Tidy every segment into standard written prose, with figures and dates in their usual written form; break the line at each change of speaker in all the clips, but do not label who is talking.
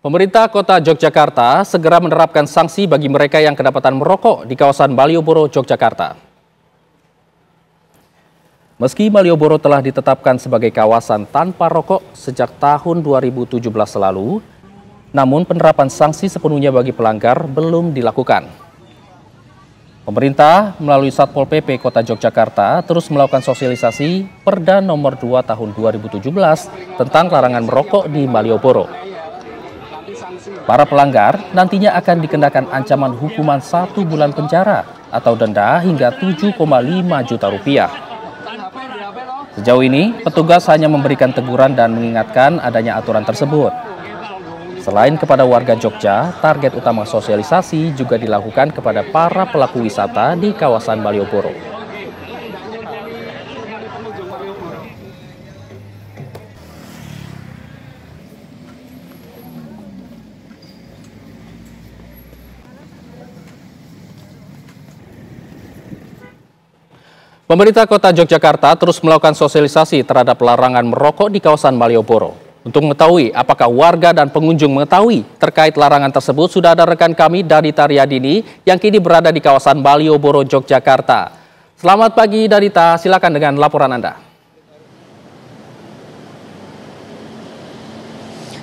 Pemerintah Kota Yogyakarta segera menerapkan sanksi bagi mereka yang kedapatan merokok di kawasan Malioboro, Yogyakarta. Meski Malioboro telah ditetapkan sebagai kawasan tanpa rokok sejak tahun 2017 lalu, namun penerapan sanksi sepenuhnya bagi pelanggar belum dilakukan. Pemerintah melalui Satpol PP Kota Yogyakarta terus melakukan sosialisasi Perda Nomor 2 Tahun 2017 tentang larangan merokok di Malioboro. Para pelanggar nantinya akan dikenakan ancaman hukuman 1 bulan penjara atau denda hingga 7,5 juta rupiah. Sejauh ini, petugas hanya memberikan teguran dan mengingatkan adanya aturan tersebut. Selain kepada warga Jogja, target utama sosialisasi juga dilakukan kepada para pelaku wisata di kawasan Malioboro. Pemerintah Kota Yogyakarta terus melakukan sosialisasi terhadap larangan merokok di kawasan Malioboro. Untuk mengetahui apakah warga dan pengunjung mengetahui terkait larangan tersebut, sudah ada rekan kami Darita Riyadini yang kini berada di kawasan Malioboro, Yogyakarta. Selamat pagi Darita, silakan dengan laporan Anda.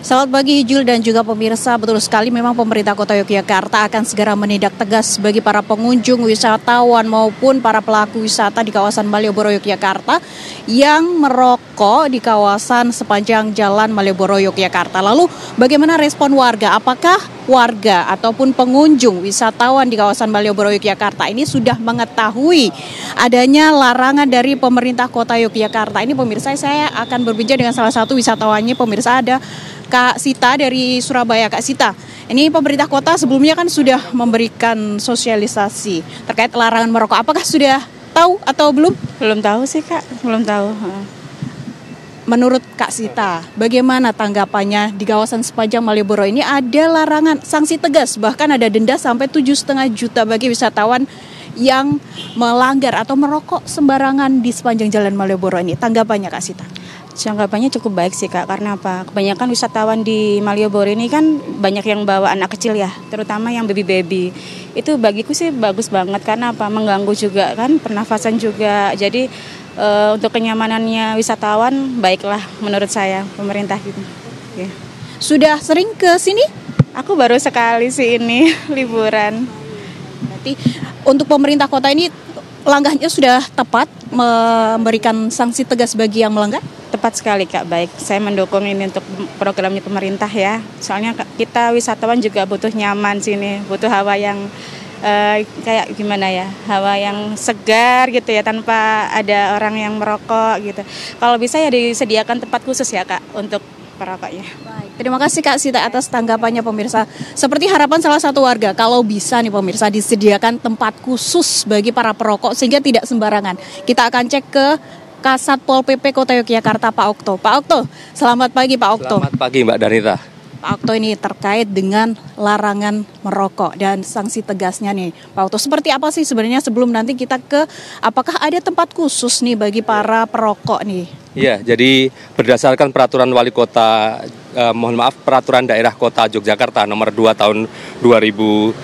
Selamat pagi Jul dan juga pemirsa, betul sekali memang pemerintah Kota Yogyakarta akan segera menindak tegas bagi para pengunjung, wisatawan maupun para pelaku wisata di kawasan Malioboro, Yogyakarta yang merokok di kawasan sepanjang jalan Malioboro, Yogyakarta. Lalu bagaimana respon warga? Apakah warga ataupun pengunjung wisatawan di kawasan Malioboro, Yogyakarta ini sudah mengetahui adanya larangan dari pemerintah Kota Yogyakarta? Ini pemirsa, saya akan berbincang dengan salah satu wisatawannya. Pemirsa, ada Kak Sita dari Surabaya. Kak Sita, ini pemerintah kota sebelumnya kan sudah memberikan sosialisasi terkait larangan merokok. Apakah sudah tahu atau belum?
Belum tahu sih Kak, belum tahu.
Menurut Kak Sita, bagaimana tanggapannya di kawasan sepanjang Malioboro ini ada larangan, sanksi tegas, bahkan ada denda sampai 7,5 juta bagi wisatawan yang melanggar atau merokok sembarangan di sepanjang jalan Malioboro ini. Tanggapannya Kak Sita?
Tanggapannya cukup baik sih Kak, karena apa? Kebanyakan wisatawan di Malioboro ini kan banyak yang bawa anak kecil ya, terutama yang baby-baby. Itu bagiku sih bagus banget, karena apa? Mengganggu juga kan, pernafasan juga. Jadi untuk kenyamanannya wisatawan, baiklah menurut saya, pemerintah gitu. Okay.
Sudah sering ke sini?
Aku baru sekali sih ini, liburan.
Berarti untuk pemerintah kota ini langkahnya sudah tepat memberikan sanksi tegas bagi yang melanggar?
Tepat sekali Kak, baik. Saya mendukung ini untuk programnya pemerintah ya. Soalnya kita wisatawan juga butuh nyaman sini, butuh hawa yang kayak gimana ya, hawa yang segar gitu ya, tanpa ada orang yang merokok gitu. Kalau bisa ya disediakan tempat khusus ya Kak untuk perokoknya.
Baik, terima kasih Kak Sita atas tanggapannya pemirsa. Seperti harapan salah satu warga, kalau bisa nih pemirsa disediakan tempat khusus bagi para perokok sehingga tidak sembarangan. Kita akan cek ke Kasatpol PP Kota Yogyakarta, Pak Okto. Pak Okto, selamat pagi Pak Okto.
Selamat pagi Mbak Darita.
Pak Okto, ini terkait dengan larangan merokok dan sanksi tegasnya nih Pak Okto. Seperti apa sih sebenarnya sebelum nanti kita ke apakah ada tempat khusus nih bagi para perokok nih?
Iya, jadi berdasarkan peraturan wali kota, peraturan daerah Kota Yogyakarta nomor 2 tahun 2017,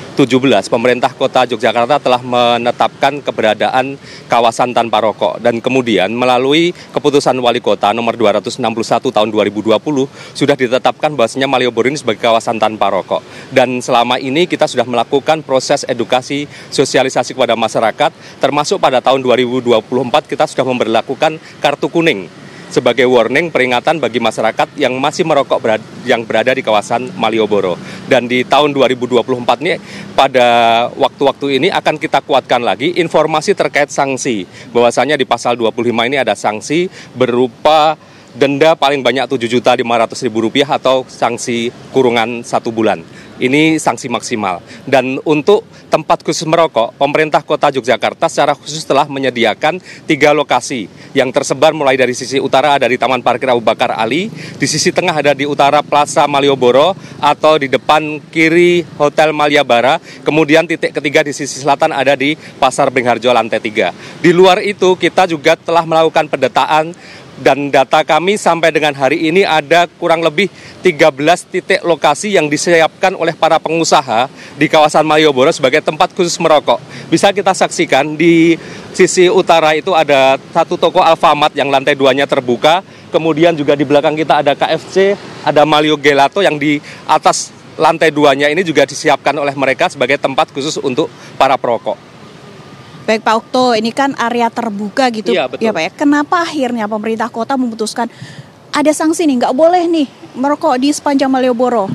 pemerintah Kota Yogyakarta telah menetapkan keberadaan kawasan tanpa rokok, dan kemudian melalui keputusan wali kota nomor 261 tahun 2020 sudah ditetapkan bahwasanya Malioboro ini sebagai kawasan tanpa rokok. Dan selama ini kita sudah melakukan proses edukasi sosialisasi kepada masyarakat, termasuk pada tahun 2024 kita sudah memberlakukan kartu kuning sebagai warning peringatan bagi masyarakat yang masih merokok yang berada di kawasan Malioboro. Dan di tahun 2024 ini, pada waktu-waktu ini akan kita kuatkan lagi informasi terkait sanksi. Bahwasanya di pasal 25 ini ada sanksi berupa denda paling banyak Rp7.500.000 atau sanksi kurungan 1 bulan. Ini sanksi maksimal. Dan untuk tempat khusus merokok, pemerintah Kota Yogyakarta secara khusus telah menyediakan 3 lokasi yang tersebar mulai dari sisi utara ada di Taman Parkir Abu Bakar Ali, di sisi tengah ada di utara Plaza Malioboro atau di depan kiri Hotel Maliabara, kemudian titik ketiga di sisi selatan ada di Pasar Beringharjo lantai 3. Di luar itu kita juga telah melakukan pendataan Dan data kami sampai dengan hari ini ada kurang lebih 13 titik lokasi yang disiapkan oleh para pengusaha di kawasan Malioboro sebagai tempat khusus merokok. Bisa kita saksikan di sisi utara itu ada satu toko Alfamart yang lantai 2-nya terbuka. Kemudian juga di belakang kita ada KFC, ada Malio Gelato yang di atas lantai 2-nya ini juga disiapkan oleh mereka sebagai tempat khusus untuk para perokok.
Baik Pak Okto, ini kan area terbuka gitu
Iya, betul.
ya Pak ya. Kenapa akhirnya pemerintah kota memutuskan ada sanksi nih, nggak boleh nih merokok di sepanjang Malioboro?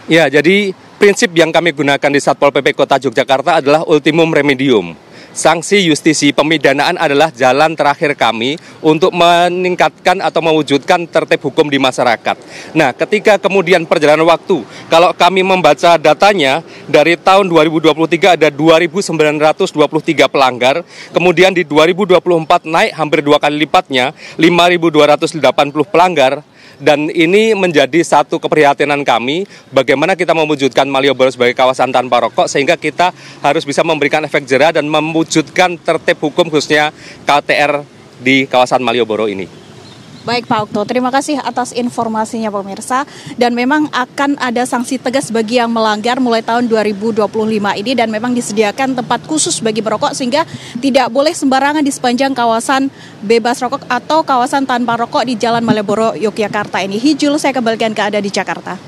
Ya, jadi prinsip yang kami gunakan di Satpol PP Kota Yogyakarta adalah ultimum remedium. Sanksi justisi pemidanaan adalah jalan terakhir kami untuk meningkatkan atau mewujudkan tertib hukum di masyarakat. Nah, ketika kemudian perjalanan waktu, kalau kami membaca datanya, dari tahun 2023 ada 2.923 pelanggar, kemudian di 2024 naik hampir 2 kali lipatnya, 5.280 pelanggar. Dan ini menjadi satu keprihatinan kami, bagaimana kita mewujudkan Malioboro sebagai kawasan tanpa rokok, sehingga kita harus bisa memberikan efek jera dan mewujudkan tertib hukum khususnya KTR di kawasan Malioboro ini.
Baik Pak Okto, terima kasih atas informasinya pemirsa. Dan memang akan ada sanksi tegas bagi yang melanggar mulai tahun 2025 ini, dan memang disediakan tempat khusus bagi merokok sehingga tidak boleh sembarangan di sepanjang kawasan bebas rokok atau kawasan tanpa rokok di Jalan Malioboro, Yogyakarta ini. Hijul, saya kembalikan ke Anda di Jakarta.